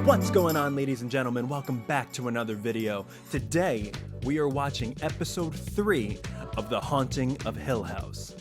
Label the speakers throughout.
Speaker 1: What's going on, ladies and gentlemen? Welcome back to another video. Today, we are watching episode 3 of The Haunting of Hill House.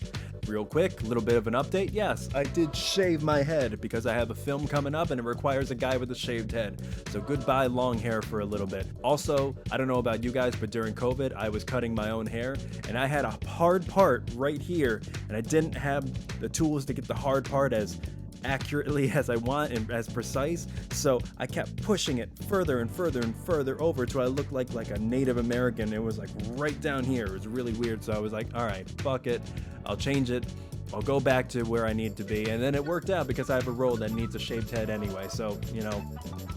Speaker 1: Real quick, a little bit of an update. Yes, I did shave my head because I have a film coming up and it requires a guy with a shaved head. So goodbye long hair for a little bit. Also, I don't know about you guys, but during COVID, I was cutting my own hair and I had a hard part right here and I didn't have the tools to get the hard part as accurately as I want and as precise, so I kept pushing it further and further and further over till I looked like a Native American. It was like right down here. It was really weird, so I was like, all right, fuck it, I'll change it, I'll go back to where I need to be. And then it worked out because I have a role that needs a shaved head anyway, so you know,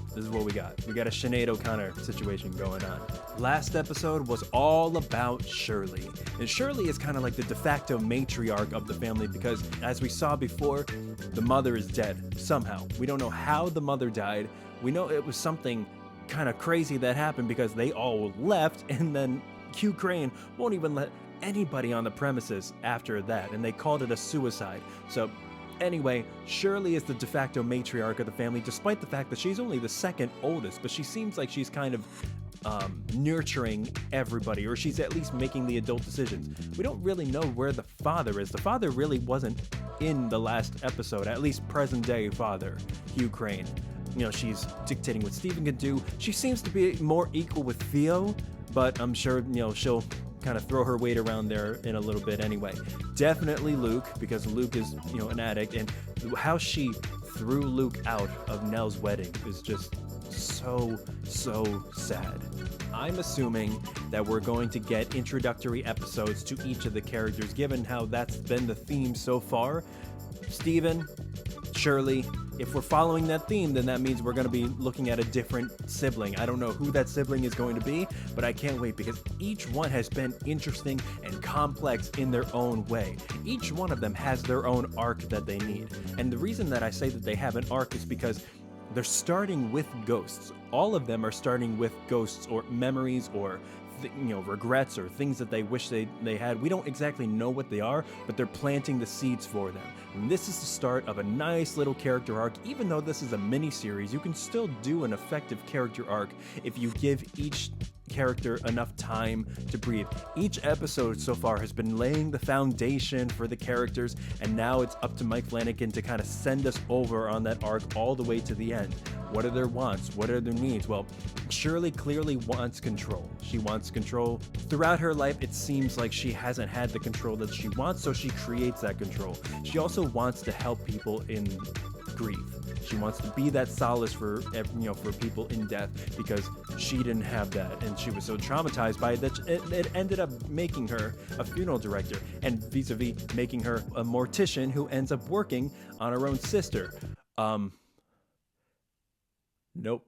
Speaker 1: this is what we got. We got a Sinead O'Connor situation going on. Last episode was all about Shirley. And Shirley is kind of like the de facto matriarch of the family because, as we saw before, the mother is dead somehow. We don't know how the mother died. We know it was something kind of crazy that happened because they all left, and then Hugh Crane won't even let anybody on the premises after that, and they called it a suicide. So anyway, Shirley is the de facto matriarch of the family, despite the fact that she's only the second oldest, but she seems like she's kind of nurturing everybody, or she's at least making the adult decisions. We don't really know where the father is. The father really wasn't in the last episode, at least present day father, Hugh Crane. You know, she's dictating what Steven can do. She seems to be more equal with Theo, but I'm sure, you know, she'll kind of throw her weight around there in a little bit anyway. Definitely Luke, because Luke is, you know, an addict, and how she threw Luke out of Nell's wedding is just so sad. I'm assuming that we're going to get introductory episodes to each of the characters, given how that's been the theme so far. Steven, Shirley, if we're following that theme, then that means we're going to be looking at a different sibling. I don't know who that sibling is going to be, but I can't wait because each one has been interesting and complex in their own way. Each one of them has their own arc that they need. And the reason that I say that they have an arc is because they're starting with ghosts. All of them are starting with ghosts or memories or regrets or things that they wish they had. We don't exactly know what they are, but they're planting the seeds for them. And this is the start of a nice little character arc. Even though this is a mini series, you can still do an effective character arc if you give each character enough time to breathe. Each episode so far has been laying the foundation for the characters, and now it's up to Mike Flanagan to kind of send us over on that arc all the way to the end. What are their wants? What are their needs? Well, Shirley clearly wants control. She wants control. Throughout her life, it seems like she hasn't had the control that she wants, so she creates that control. She also wants to help people in grief. She wants to be that solace for people in death, because she didn't have that, and she was so traumatized by it that it ended up making her a funeral director, and vis-a-vis making her a mortician who ends up working on her own sister. Nope.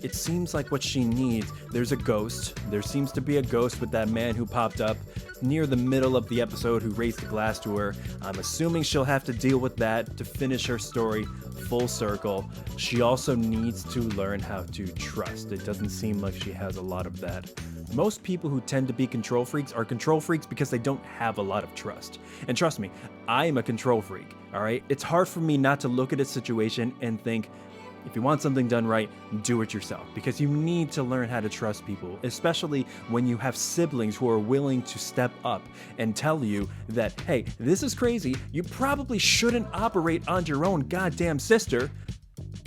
Speaker 1: It seems like what she needs, there's a ghost. There seems to be a ghost with that man who popped up near the middle of the episode who raised the glass to her. I'm assuming she'll have to deal with that to finish her story full circle. She also needs to learn how to trust. It doesn't seem like she has a lot of that. Most people who tend to be control freaks are control freaks because they don't have a lot of trust. And trust me, I am a control freak, all right? It's hard for me not to look at a situation and think, if you want something done right, do it yourself, because you need to learn how to trust people, especially when you have siblings who are willing to step up and tell you that, hey, this is crazy, you probably shouldn't operate on your own goddamn sister,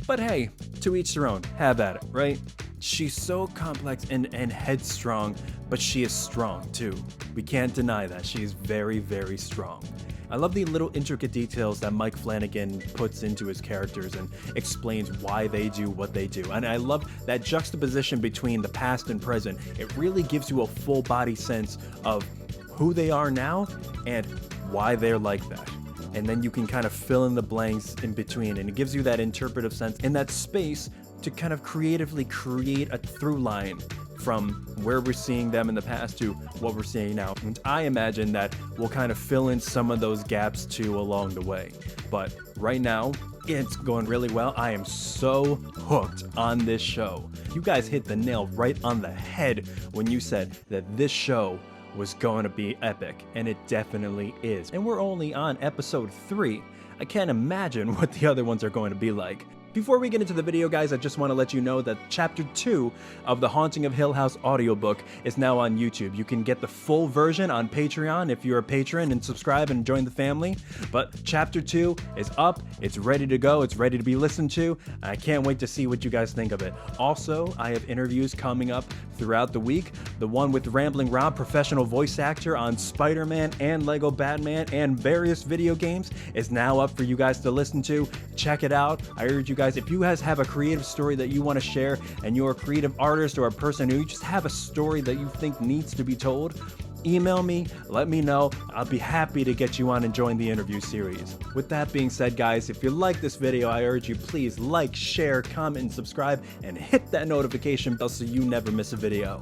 Speaker 1: but hey, to each their own, have at it, right? She's so complex and headstrong, but she is strong too. We can't deny that. She is very, very strong. I love the little intricate details that Mike Flanagan puts into his characters and explains why they do what they do. And I love that juxtaposition between the past and present. It really gives you a full body sense of who they are now and why they're like that. And then you can kind of fill in the blanks in between, and it gives you that interpretive sense and that space to kind of creatively create a through line from where we're seeing them in the past to what we're seeing now. And I imagine that we'll kind of fill in some of those gaps too along the way. But right now, it's going really well. I am so hooked on this show. You guys hit the nail right on the head when you said that this show was going to be epic, and it definitely is. And we're only on episode 3. I can't imagine what the other ones are going to be like. Before we get into the video, guys, I just want to let you know that Chapter 2 of The Haunting of Hill House audiobook is now on YouTube. You can get the full version on Patreon if you're a patron and subscribe and join the family. But Chapter 2 is up, it's ready to go, it's ready to be listened to. I can't wait to see what you guys think of it. Also, I have interviews coming up throughout the week. The one with Rambling Rob, professional voice actor on Spider-Man and Lego Batman and various video games, is now up for you guys to listen to. Check it out. I urge you guys, if you guys have a creative story that you want to share and you're a creative artist or a person who just have a story that you think needs to be told, email me, let me know. I'll be happy to get you on and join the interview series. With that being said, guys, if you like this video, I urge you please like, share, comment, and subscribe, and hit that notification bell so you never miss a video.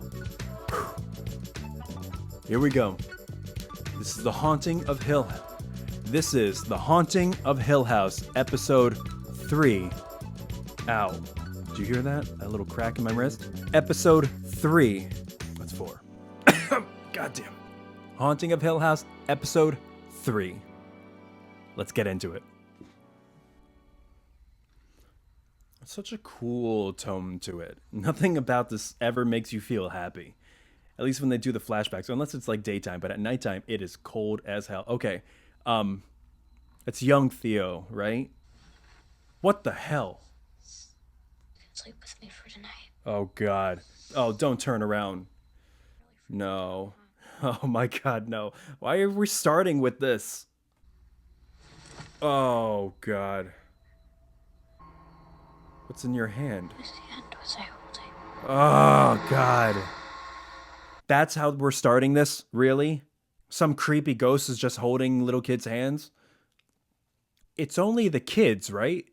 Speaker 1: Here we go. This is The Haunting of Hill House. This is The Haunting of Hill House, episode 3. Ow. Did you hear that? A little crack in my wrist? Episode 3. That's 4. Goddamn. Haunting of Hill House, episode 3. Let's get into it. Such a cool tone to it. Nothing about this ever makes you feel happy. At least when they do the flashbacks, unless it's like daytime, but at nighttime it is cold as hell. Okay. It's young Theo, right? What the hell?
Speaker 2: Sleep with me for tonight.
Speaker 1: Oh God. Oh, don't turn around. No. Oh my God, no. Why are we starting with this? Oh God. What's in your hand?
Speaker 2: Whose hand was I holding?
Speaker 1: Oh God. That's how we're starting this? Really? Some creepy ghost is just holding little kids' hands? It's only the kids, right?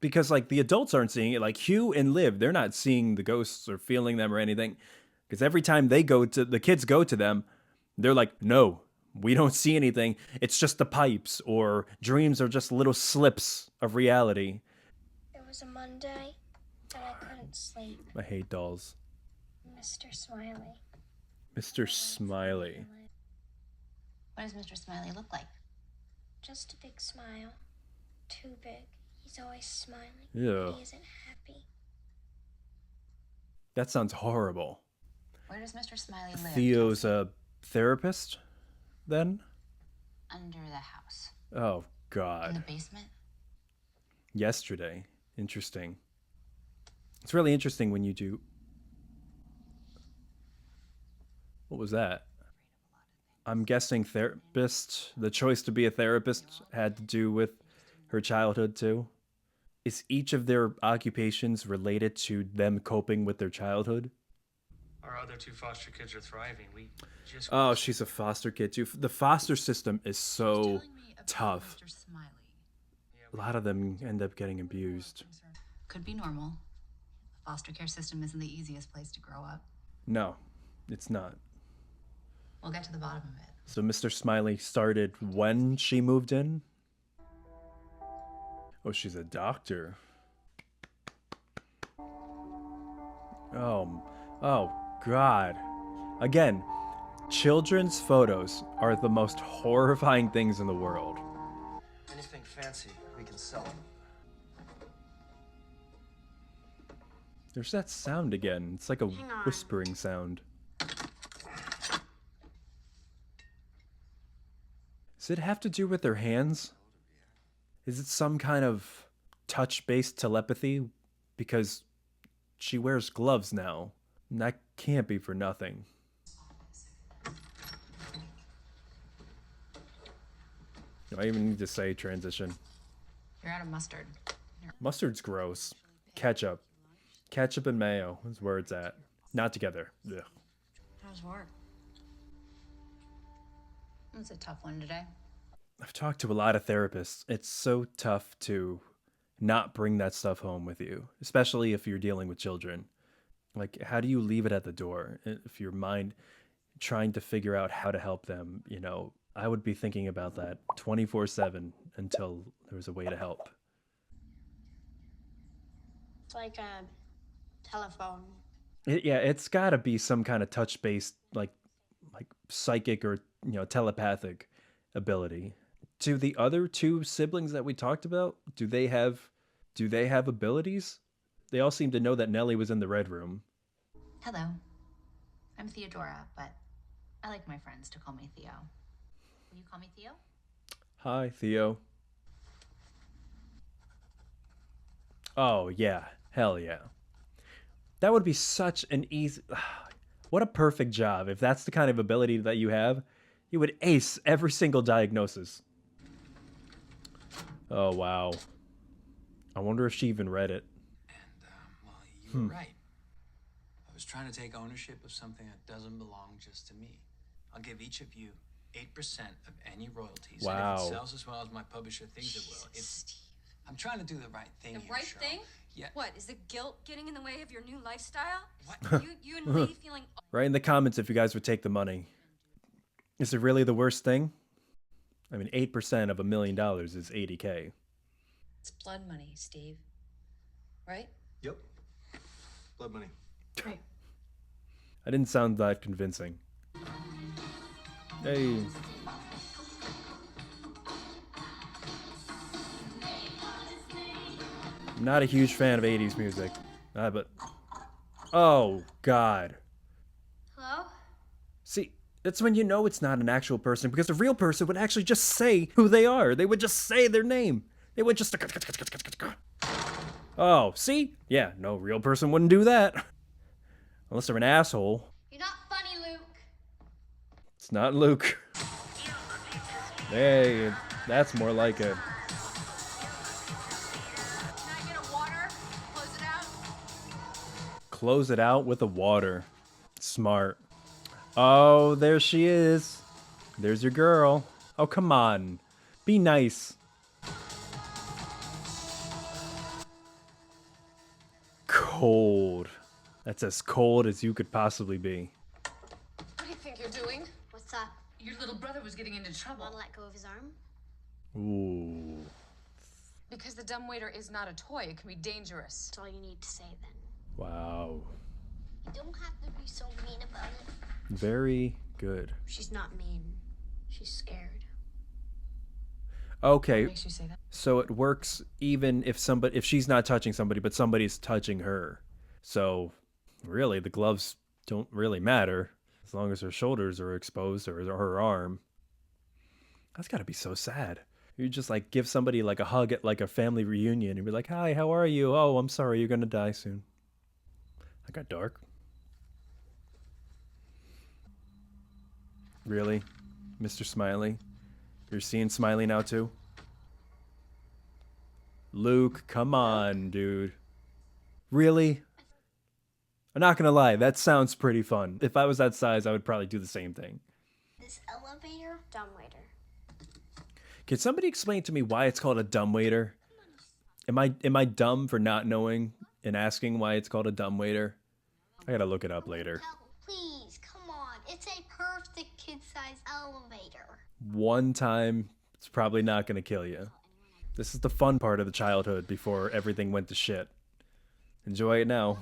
Speaker 1: Because like the adults aren't seeing it. Like Hugh and Liv, they're not seeing the ghosts or feeling them or anything. Because every time the kids go to them, they're like, no, we don't see anything. It's just the pipes, or dreams are just little slips of reality.
Speaker 2: It was a Monday, and I couldn't sleep.
Speaker 1: I hate dolls.
Speaker 2: Mr. Smiley.
Speaker 1: Mr. Smiley.
Speaker 3: What does Mr. Smiley look like?
Speaker 2: Just a big smile. Too big. He's always smiling.
Speaker 1: Yeah.
Speaker 2: He isn't happy.
Speaker 1: That sounds horrible.
Speaker 3: Where does Mr. Smiley live?
Speaker 1: Theo's a therapist, then?
Speaker 3: Under the house.
Speaker 1: Oh,
Speaker 3: In
Speaker 1: God.
Speaker 3: the basement?
Speaker 1: Yesterday. Interesting. It's really interesting when you do... What was that? I'm guessing therapist, the choice to be a therapist had to do with her childhood too. Is each of their occupations related to them coping with their childhood?
Speaker 4: Our other 2 foster kids are thriving. We just
Speaker 1: Oh, she's a foster kid too. The foster system is so
Speaker 3: Telling me about
Speaker 1: tough.
Speaker 3: Mr. Smiley.
Speaker 1: A lot of them end up getting abused.
Speaker 3: Could be normal. The foster care system isn't the easiest place to grow up.
Speaker 1: No, it's not.
Speaker 3: We'll get to the bottom of it.
Speaker 1: So Mr. Smiley started when she moved in? Oh, she's a doctor. Oh God. Again, children's photos are the most horrifying things in the world.
Speaker 4: anything fancy, we can sell them.
Speaker 1: There's that sound again. It's like a whispering sound. Does it have to do with their hands? Is it some kind of touch-based telepathy? Because she wears gloves now. And that can't be for nothing. Do I even need to say transition?
Speaker 3: You're out of mustard.
Speaker 1: Mustard's gross. Ketchup. Ketchup and mayo is where it's at. Not together. Ugh.
Speaker 3: How's work? It's a tough one today.
Speaker 1: I've talked to a lot of therapists. It's so tough to not bring that stuff home with you, especially if you're dealing with children. Like, how do you leave it at the door if your mind trying to figure out how to help them? You know, I would be thinking about that 24/7 until there was a way to help.
Speaker 2: It's like a telephone.
Speaker 1: Yeah, it's got to be some kind of touch-based, like psychic or telepathic ability. Do the other 2 siblings that we talked about, do they have Do they have abilities? They all seem to know that Nellie was in the red room.
Speaker 3: Hello. I'm Theodora, but I like my friends to call me Theo. Will you call me Theo?
Speaker 1: Hi, Theo. Oh, yeah. Hell yeah. That would be such an easy... What a perfect job. If that's the kind of ability that you have, you would ace every single diagnosis. Oh, wow. I wonder if she even read it.
Speaker 5: And, well, you were right. I was trying to take ownership of something that doesn't belong just to me. I'll give each of you 8% of any royalties.
Speaker 1: Wow.
Speaker 5: And if it sells as well as my publisher thinks it will, I'm trying to do the right thing.
Speaker 6: The
Speaker 5: here,
Speaker 6: right
Speaker 5: Cheryl.
Speaker 6: thing?
Speaker 5: Yeah.
Speaker 6: What, is the guilt getting in the way of your new lifestyle? What? you and Lee feeling...
Speaker 1: Write in the comments if you guys would take the money. Is it really the worst thing? I mean, 8% of $1 million is $80K.
Speaker 6: It's blood money, Steve. Right?
Speaker 7: Yep. Blood money.
Speaker 6: Right.
Speaker 1: I didn't sound that convincing. Hey. I'm not a huge fan of 80s music. But... Oh, God.
Speaker 2: Hello?
Speaker 1: See, that's when you know it's not an actual person, because a real person would actually just say who they are. They would just say their name. They would just... Oh, see? Yeah, no real person wouldn't do that. Unless they're an asshole.
Speaker 2: You're not funny, Luke.
Speaker 1: It's not Luke. Hey, that's more like it.
Speaker 6: Can I get a water? Close it out?
Speaker 1: Close it out with the water. Smart. Oh, there she is. There's your girl. Oh, come on. Be nice. Cold. That's as cold as you could possibly be.
Speaker 6: What do you think you're doing?
Speaker 2: What's up?
Speaker 3: Your little brother was getting into trouble.
Speaker 2: Want to let go of his arm?
Speaker 1: Ooh.
Speaker 6: Because the dumbwaiter is not a toy. It can be dangerous.
Speaker 2: That's all you need to say then.
Speaker 1: Wow.
Speaker 2: You don't have to be so mean about it.
Speaker 1: Very good.
Speaker 2: She's not mean. She's scared.
Speaker 1: Okay,
Speaker 6: What makes you say that?
Speaker 1: so it works even if she's not touching somebody, but somebody's touching her. So really, the gloves don't really matter as long as her shoulders are exposed or her arm. That's gotta be so sad. You just like give somebody like a hug at like a family reunion and be like, "Hi, how are you? Oh, I'm sorry, you're gonna die soon." That got dark. Really? Mr. Smiley? You're seeing Smiley now too? Luke, come on, dude. Really? I'm not gonna lie, that sounds pretty fun. If I was that size, I would probably do the same thing.
Speaker 2: This elevator? Dumbwaiter.
Speaker 1: Can somebody explain to me why it's called a dumbwaiter? Am I dumb for not knowing and asking why it's called a dumbwaiter? I gotta look it up later.
Speaker 2: Please, come on. It's a perfect kid-sized elevator.
Speaker 1: One time, it's probably not gonna kill you. This is the fun part of the childhood before everything went to shit. Enjoy it now.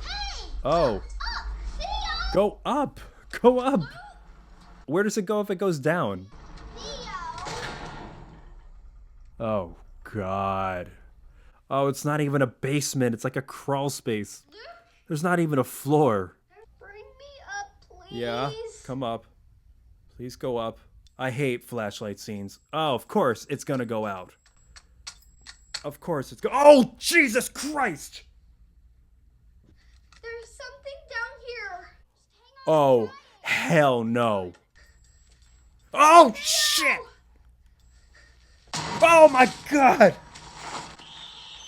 Speaker 2: Hey!
Speaker 1: Oh.
Speaker 2: Up! Theo!
Speaker 1: Go up! Go up! Where does it go if it goes down?
Speaker 2: Theo!
Speaker 1: Oh, God. Oh, it's not even a basement. It's like a crawl space. There's not even a floor.
Speaker 2: Bring me up, please.
Speaker 1: Yeah, come up. Please go up. I hate flashlight scenes. Oh, of course, it's gonna go out. Of course it's Oh, Jesus Christ!
Speaker 2: There's something down here.
Speaker 1: Oh, hell no. Oh, shit! Oh my God!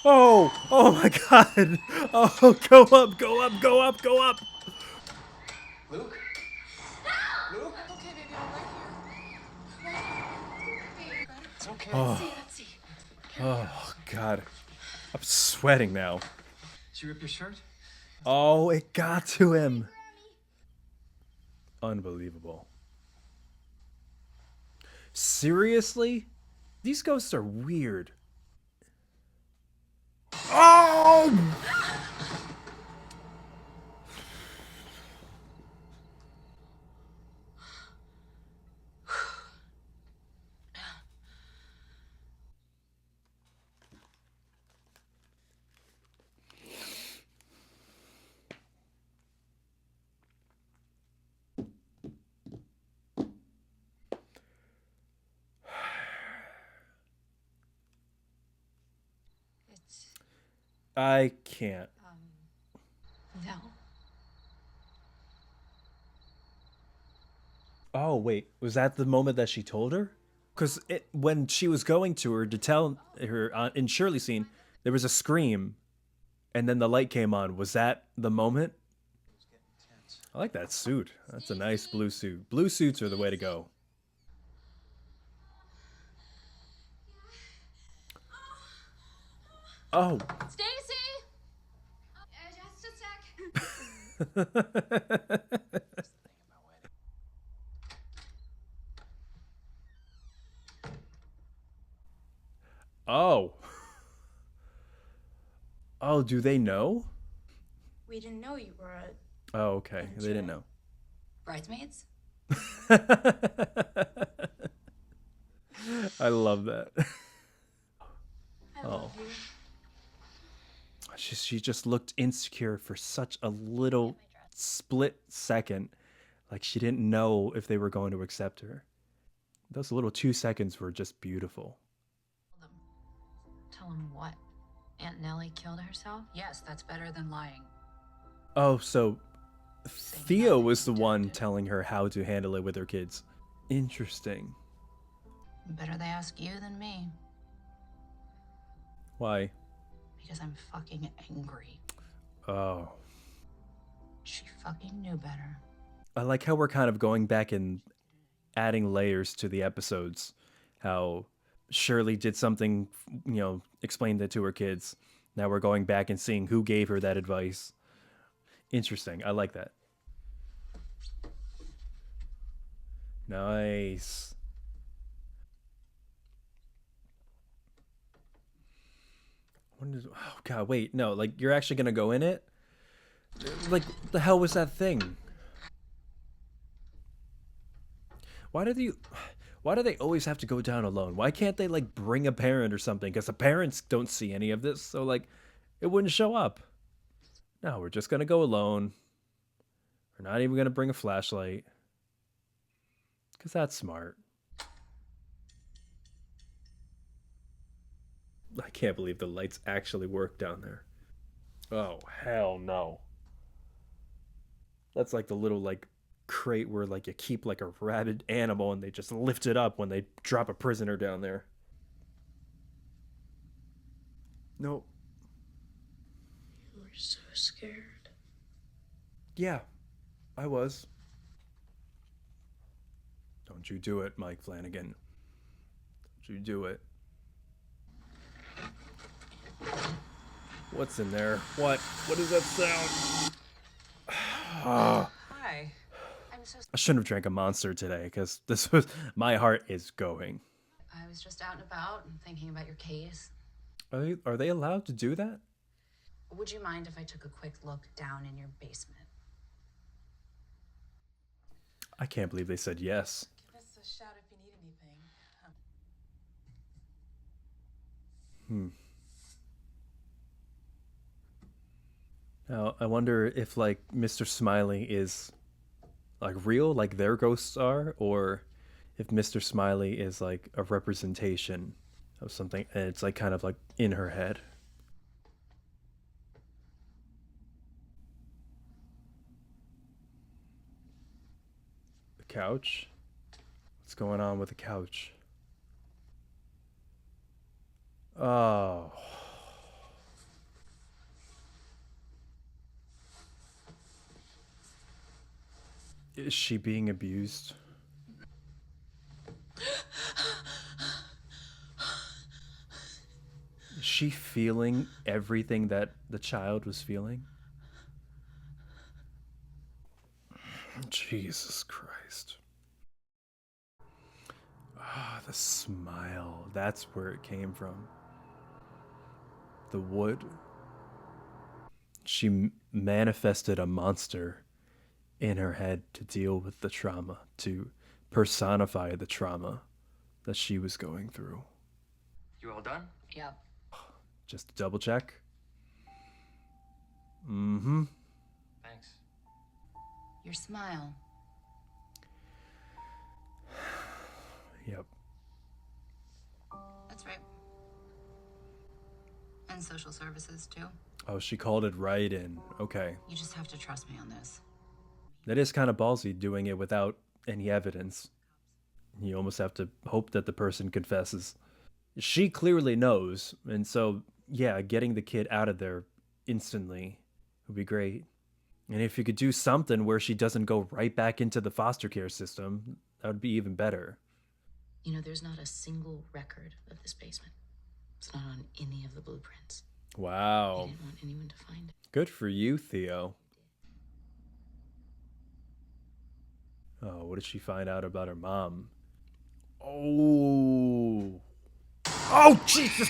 Speaker 1: Oh my God! Oh, go up, go up, go up, go up!
Speaker 5: Luke? Luke?
Speaker 6: Okay, baby, I'm right here.
Speaker 5: It's okay.
Speaker 6: Let's see.
Speaker 1: Oh, God. I'm sweating now.
Speaker 5: Did you rip your shirt?
Speaker 1: Oh, it got to him. Unbelievable. Seriously? These ghosts are weird. Oh! I can't.
Speaker 3: No.
Speaker 1: Oh, wait. Was that the moment that she told her? Because when she was going to her to tell her in Shirley's scene, there was a scream, and then the light came on. Was that the moment? I like that suit. That's a nice blue suit. Blue suits are the way to go. Oh.
Speaker 6: Stacy! Just a sec.
Speaker 1: Oh. Oh, do they know?
Speaker 2: We didn't know you were a.
Speaker 1: Oh, okay. They didn't know.
Speaker 3: Bridesmaids?
Speaker 1: I love that.
Speaker 2: I love you.
Speaker 1: She just looked insecure for such a little split second. Like she didn't know if they were going to accept her. Those little 2 seconds were just beautiful.
Speaker 3: Tell them what? Aunt Nellie killed herself? Yes, that's better than lying.
Speaker 1: Oh, so Theo was the one telling her how to handle it with her kids. Interesting.
Speaker 3: Better they ask you than me.
Speaker 1: Why?
Speaker 3: Because I'm fucking angry.
Speaker 1: Oh.
Speaker 3: She fucking knew better.
Speaker 1: I like how we're kind of going back and adding layers to the episodes. How Shirley did something, explained it to her kids. Now we're going back and seeing who gave her that advice. Interesting. I like that. Nice. Oh god, wait, no, like you're actually gonna go in it? Like, the hell was that thing? Why do they always have to go down alone? Why can't they like bring a parent or something? Because the parents don't see any of this, so like it wouldn't show up. No, we're just gonna go alone. We're not even gonna bring a flashlight. Because that's smart. I can't believe the lights actually work down there. Oh, hell no. That's like the little like crate where like you keep like a rabid animal and they just lift it up when they drop a prisoner down there. Nope.
Speaker 2: You were so scared.
Speaker 1: Yeah, I was. Don't you do it, Mike Flanagan. Don't you do it. What's in there? What? What is that sound?
Speaker 3: Hi. I'm so
Speaker 1: I shouldn't have drank a Monster today because this was my heart is going.
Speaker 3: I was just out and about and thinking about your case.
Speaker 1: Are they allowed to do that?
Speaker 3: Would you mind if I took a quick look down in your basement?
Speaker 1: I can't believe they said yes.
Speaker 8: Give us a shout if you need anything.
Speaker 1: Now, I wonder if like Mr. Smiley is like real, like their ghosts are, or if Mr. Smiley is like a representation of something and it's like kind of like in her head. The couch? What's going on with the couch? Oh. Is she being abused? Is she feeling everything that the child was feeling? Jesus Christ. Ah, the smile. That's where it came from. The wood. She manifested a monster in her head to deal with the trauma, to personify the trauma that she was going through.
Speaker 4: You all done?
Speaker 3: Yep.
Speaker 1: Just to double check. Mm-hmm.
Speaker 4: Thanks.
Speaker 3: Your smile.
Speaker 1: Yep.
Speaker 3: That's right. And social services, too.
Speaker 1: Oh, she called it right in. Okay.
Speaker 3: You just have to trust me on this.
Speaker 1: That is kind of ballsy, doing it without any evidence. You almost have to hope that the person confesses. She clearly knows, and so, yeah, getting the kid out of there instantly would be great. And if you could do something where she doesn't go right back into the foster care system, that would be even better.
Speaker 3: You know, there's not a single record of this basement. It's not on any of the blueprints. I
Speaker 1: Wow.
Speaker 3: didn't want anyone to find it.
Speaker 1: Good for you, Theo. Oh, what did she find out about her mom? Oh. Oh, Jesus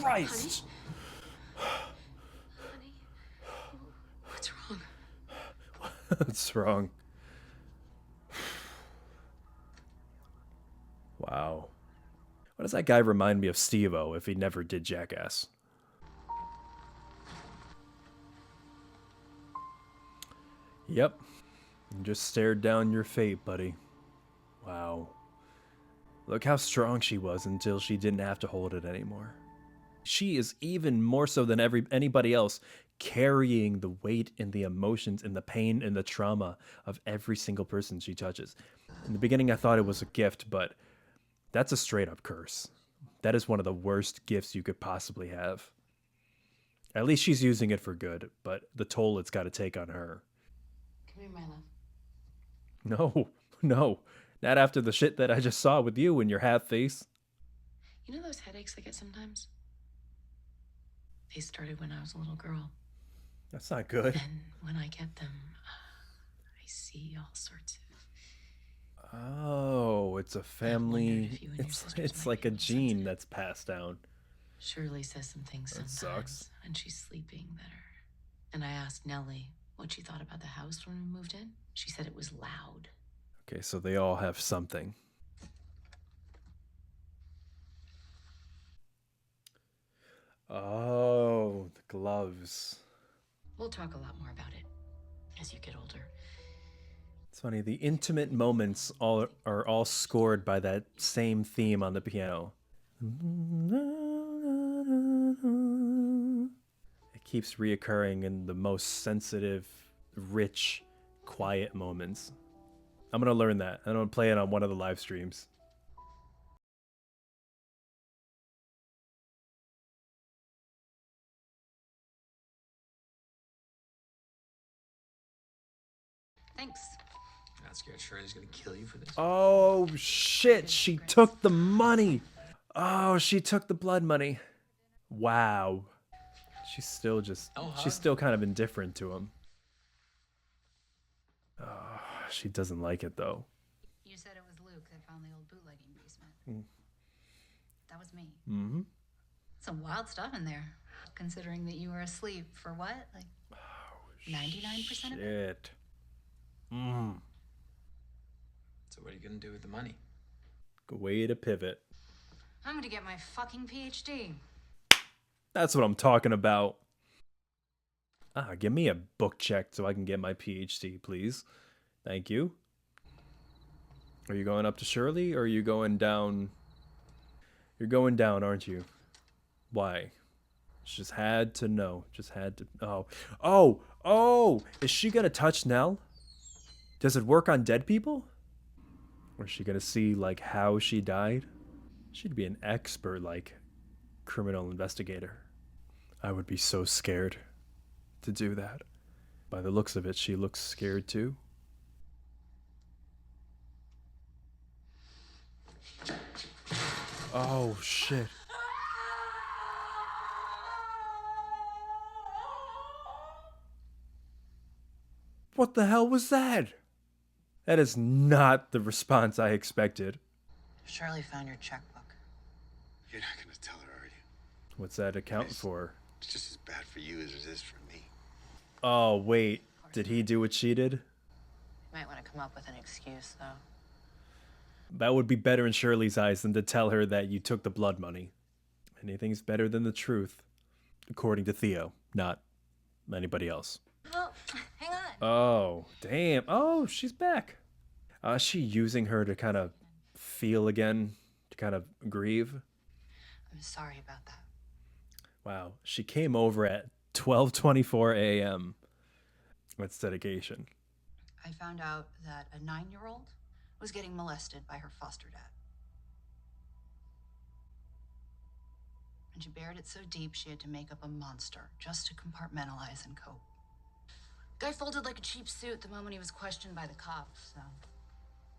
Speaker 1: Christ!
Speaker 6: Honey,
Speaker 3: What's wrong?
Speaker 1: What's wrong? Wow. Why does that guy remind me of Steve-O if he never did Jackass? Yep. You just stared down your fate, buddy. Wow. Look how strong she was until she didn't have to hold it anymore. She is even more so than anybody else carrying the weight and the emotions and the pain and the trauma of every single person she touches. In the beginning, I thought it was a gift, but that's a straight up curse. That is one of the worst gifts you could possibly have. At least she's using it for good, but the toll it's got to take on her.
Speaker 3: Come here, my love.
Speaker 1: No, no. Not after the shit that I just saw with you and your half face.
Speaker 3: You know those headaches I get sometimes? They started when I was a little girl.
Speaker 1: That's not good.
Speaker 3: And when I get them, I see all sorts of...
Speaker 1: Oh, it's a family.
Speaker 3: if you and your sisters
Speaker 1: It's
Speaker 3: might
Speaker 1: like
Speaker 3: be
Speaker 1: a
Speaker 3: more
Speaker 1: gene
Speaker 3: sensitive.
Speaker 1: that's passed down.
Speaker 3: Shirley says some things
Speaker 1: That
Speaker 3: sometimes
Speaker 1: sucks.
Speaker 3: when she's sleeping that are... And I asked Nellie what she thought about the house when we moved in. She said it was loud.
Speaker 1: Okay, so they all have something. Oh, the gloves.
Speaker 3: We'll talk a lot more about it as you get older.
Speaker 1: It's funny, the intimate moments are all scored by that same theme on the piano. It keeps reoccurring in the most sensitive, rich, quiet moments. I'm gonna learn that. I'm gonna play it on one of the live streams.
Speaker 3: Thanks.
Speaker 5: Not scared Shirley's gonna kill you for this?
Speaker 1: Oh shit, she took the money. Oh, she took the blood money. Wow. She's still just, she's still kind of indifferent to him. Oh, she doesn't like it though.
Speaker 3: You said it was Luke that found the old bootlegging basement. That was me.
Speaker 1: Mm-hmm.
Speaker 3: Some wild stuff in there, considering that you were asleep for what? Like 99% of it?
Speaker 1: Shit. Mm.
Speaker 5: So what are you gonna do with the money?
Speaker 1: Good way to pivot.
Speaker 3: I'm gonna get my fucking PhD.
Speaker 1: That's what I'm talking about. Give me a book check so I can get my PhD, please. Thank you. Are you going up to Shirley or are you going down? You're going down, aren't you? Why? Just had to know. Just had to. Oh! Is she gonna touch Nell? Does it work on dead people? Or is she gonna see, like, how she died? She'd be an expert, like, criminal investigator. I would be so scared to do that. By the looks of it, she looks scared too. Oh, shit. What the hell was that? That is not the response I expected.
Speaker 3: Shirley found your checkbook.
Speaker 7: You're not gonna tell her, are you?
Speaker 1: What's that account for?
Speaker 7: It's just as bad for you as it is for me.
Speaker 1: Oh, wait. Did he do what she did?
Speaker 3: You might want to come up with an excuse, though.
Speaker 1: That would be better in Shirley's eyes than to tell her that you took the blood money. Anything's better than the truth, according to Theo, not anybody else.
Speaker 6: Oh, hang on.
Speaker 1: Oh, damn. Oh, she's back. Is she using her to kind of feel again, to kind of grieve?
Speaker 3: I'm sorry about that.
Speaker 1: Wow. She came over at 12:24 a.m. That's dedication.
Speaker 3: I found out that a 9-year-old was getting molested by her foster dad. And she buried it so deep she had to make up a monster just to compartmentalize and cope. Guy folded like a cheap suit the moment he was questioned by the cops, so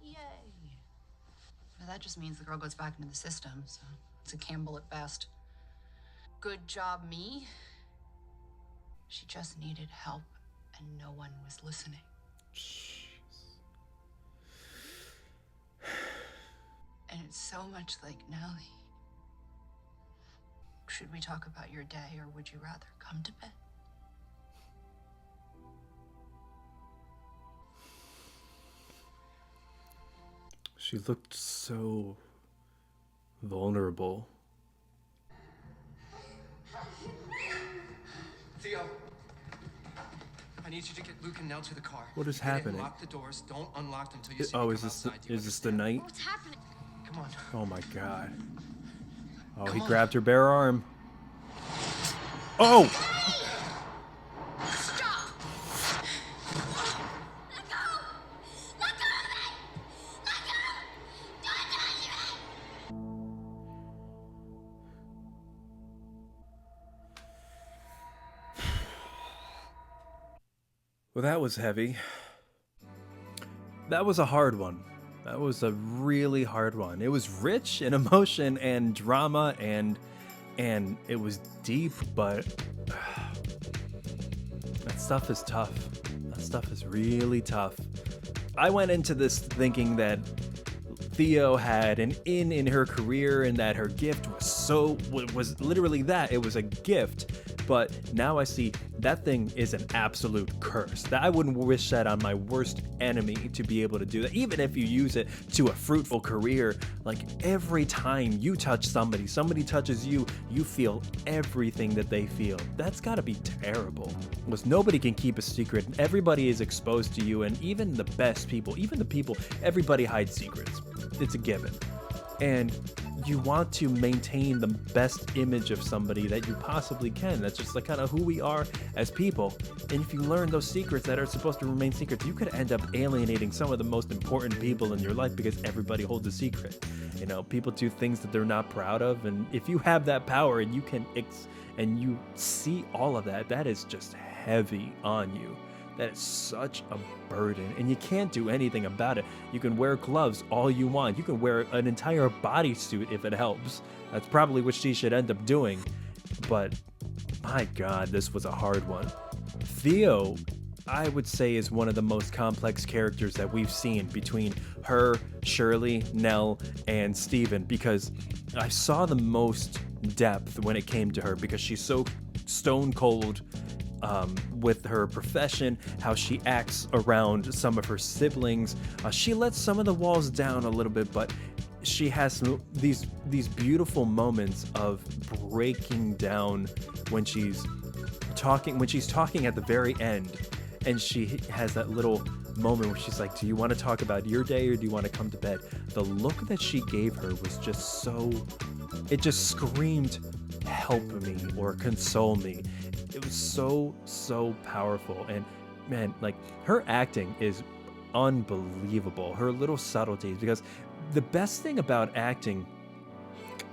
Speaker 3: yay. But that just means the girl goes back into the system, so it's a Campbell at best. Good job, me. She just needed help, and no one was listening. And it's so much like Nellie. Should we talk about your day, or would you rather come to bed?
Speaker 1: She looked so vulnerable.
Speaker 9: Theo, I need you to get Luke and Nell to the car.
Speaker 1: What is
Speaker 9: Get in,
Speaker 1: happening?
Speaker 9: Lock the doors. Don't unlock them until you see
Speaker 1: Oh,
Speaker 9: me
Speaker 1: is
Speaker 9: come
Speaker 1: this
Speaker 9: outside. Do you
Speaker 1: is this the
Speaker 9: understand?
Speaker 1: night?
Speaker 6: What's happening?
Speaker 9: Come on.
Speaker 1: Oh my god. Oh,
Speaker 9: Come
Speaker 1: he
Speaker 9: on.
Speaker 1: grabbed her bare arm. Oh!
Speaker 6: Stop! Let go! Let go of me! Let go! Don't touch me!
Speaker 1: Well, that was heavy. That was a hard one. That was a really hard one. It was rich in emotion and drama and it was deep, but that stuff is tough. That stuff is really tough. I went into this thinking that Theo had an in her career and that her gift was literally that. It was a gift. But now I see that thing is an absolute curse. That I wouldn't wish that on my worst enemy, to be able to do that. Even if you use it to a fruitful career, like every time you touch somebody touches you, you feel everything that they feel. That's gotta be terrible. Because nobody can keep a secret. Everybody is exposed to you, and even the best people, everybody hides secrets. It's a given. And you want to maintain the best image of somebody that you possibly can. That's just like kind of who we are as people. And if you learn those secrets that are supposed to remain secrets, you could end up alienating some of the most important people in your life because everybody holds a secret. You know, people do things that they're not proud of, and if you have that power and you can and you see all of that, that is just heavy on you. That is such a burden, and you can't do anything about it. You can wear gloves all you want. You can wear an entire bodysuit if it helps. That's probably what she should end up doing. But my God, this was a hard one. Theo, I would say, is one of the most complex characters that we've seen between her, Shirley, Nell, and Steven, because I saw the most depth when it came to her, because she's so stone cold with her profession, how she acts around some of her siblings. She lets some of the walls down a little bit, but she has these beautiful moments of breaking down when she's talking at the very end, and she has that little moment where she's like, do you want to talk about your day or do you want to come to bed? The look that she gave her was just it just screamed, help me or console me. It was so powerful. And man, like, her acting is unbelievable. Her little subtleties, because the best thing about acting,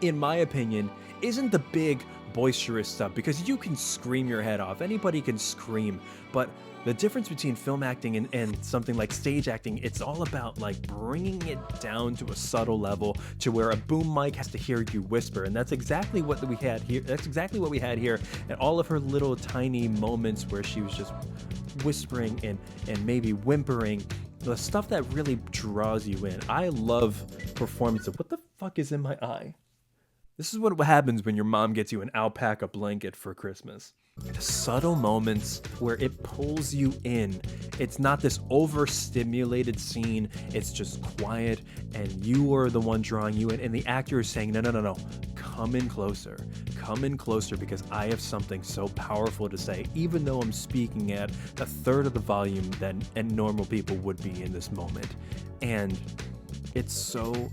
Speaker 1: in my opinion, isn't the big boisterous stuff, because you can scream your head off. Anybody can scream. But the difference between film acting and something like stage acting, it's all about like bringing it down to a subtle level to where a boom mic has to hear you whisper. And that's exactly what we had here. That's exactly what we had here. And all of her little tiny moments where she was just whispering and maybe whimpering, the stuff that really draws you in. I love performances. What the fuck is in my eye? This is what happens when your mom gets you an alpaca blanket for Christmas. The subtle moments where it pulls you in. It's not this overstimulated scene. It's just quiet, and you are the one drawing you in, and the actor is saying, no, come in closer, because I have something so powerful to say, even though I'm speaking at a third of the volume than normal people would be in this moment. And It's so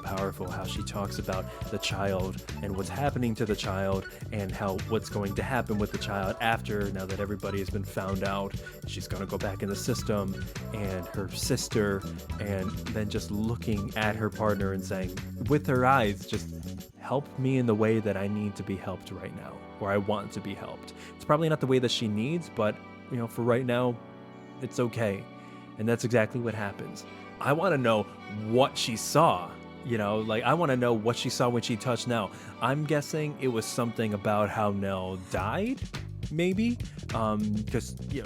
Speaker 1: powerful how she talks about the child and what's happening to the child and how what's going to happen with the child after, now that everybody has been found out. She's going to go back in the system, and her sister, and then just looking at her partner and saying with her eyes, just help me in the way that I need to be helped right now, or I want to be helped. It's probably not the way that she needs, but you know, for right now, it's okay. And that's exactly what happens. I want to know what she saw, you know, like I want to know what she saw when she touched Nell. I'm guessing it was something about how Nell died, maybe, because you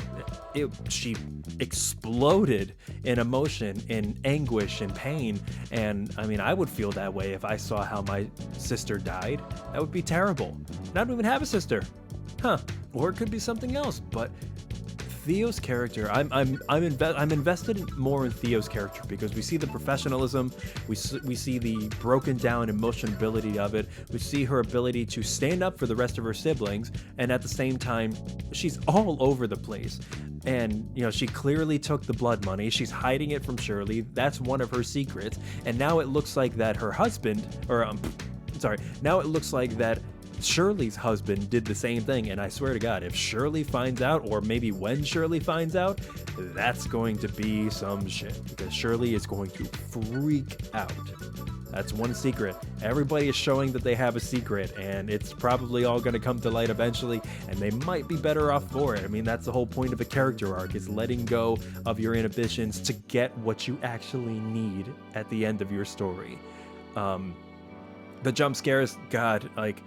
Speaker 1: know, she exploded in emotion, in anguish, in pain, and I mean, I would feel that way if I saw how my sister died. That would be terrible. And I don't even have a sister, or it could be something else, but Theo's character, I'm invested more in Theo's character because we see the professionalism, we see the broken down emotionability of it, we see her ability to stand up for the rest of her siblings, and at the same time, she's all over the place. And you know, she clearly took the blood money. She's hiding it from Shirley. That's one of her secrets. And now it looks like that her husband, or now it looks like that Shirley's husband did the same thing, and I swear to God, if Shirley finds out, or maybe when Shirley finds out, that's going to be some shit, because Shirley is going to freak out. That's one secret. Everybody is showing that they have a secret, and it's probably all going to come to light eventually, and they might be better off for it. I mean, that's the whole point of a character arc, is letting go of your inhibitions to get what you actually need at the end of your story. The jump scares, God, like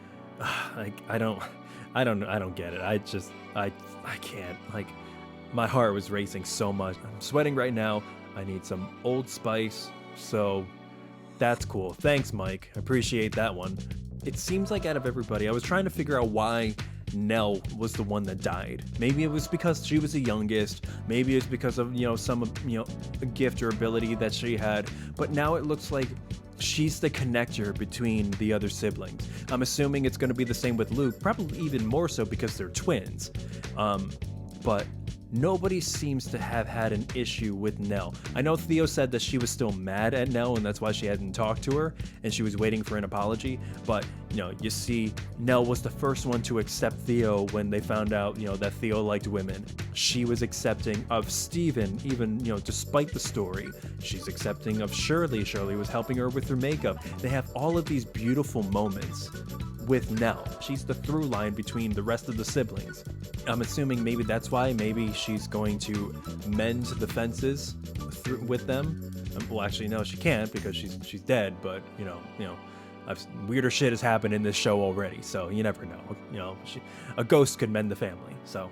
Speaker 1: I don't get it. I can't. Like, my heart was racing so much. I'm sweating right now. I need some Old Spice. So that's cool. Thanks, Mike. I appreciate that one. It seems like out of everybody, I was trying to figure out why Nell was the one that died. Maybe it was because she was the youngest. Maybe it's because of, you know, some, you know, a gift or ability that she had. But now it looks like she's the connector between the other siblings. I'm assuming it's going to be the same with Luke, probably even more so because they're twins. But nobody seems to have had an issue with Nell. I know Theo said that she was still mad at Nell, and that's why she hadn't talked to her, and she was waiting for an apology. But, you know, you see, Nell was the first one to accept Theo when they found out, you know, that Theo liked women. She was accepting of Steven, even, you know, despite the story. She's accepting of Shirley. Shirley was helping her with her makeup. They have all of these beautiful moments with Nell. She's the through line between the rest of the siblings. I'm assuming maybe that's why. Maybe she's going to mend the fences with them. Well, actually, no, she can't because she's dead. But you know, weirder shit has happened in this show already. So you never know. You know, a ghost could mend the family. So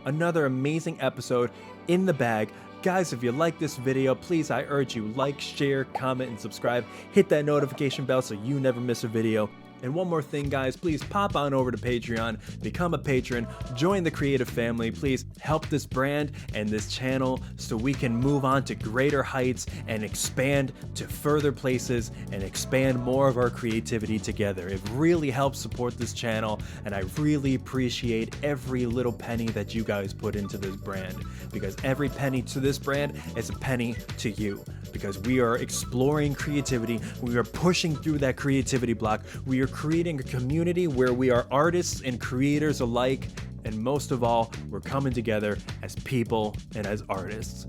Speaker 1: another amazing episode in the bag. Guys, if you like this video, please, I urge you, like, share, comment, and subscribe. Hit that notification bell so you never miss a video. And one more thing, guys, please pop on over to Patreon, become a patron, join the creative family. Please help this brand and this channel so we can move on to greater heights and expand to further places and expand more of our creativity together. It really helps support this channel, and I really appreciate every little penny that you guys put into this brand, because every penny to this brand is a penny to you. Because we are exploring creativity, we are pushing through that creativity block, we are creating a community where we are artists and creators alike, and most of all, we're coming together as people and as artists.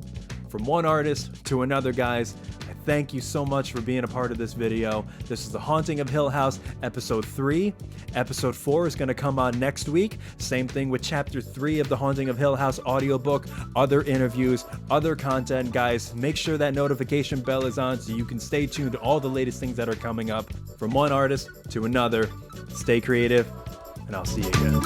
Speaker 1: From one artist to another, guys, I thank you so much for being a part of this video. This is The Haunting of Hill House, Episode 3. Episode 4 is going to come on next week. Same thing with Chapter 3 of The Haunting of Hill House audiobook, other interviews, other content. Guys, make sure that notification bell is on so you can stay tuned to all the latest things that are coming up. From one artist to another, stay creative, and I'll see you again.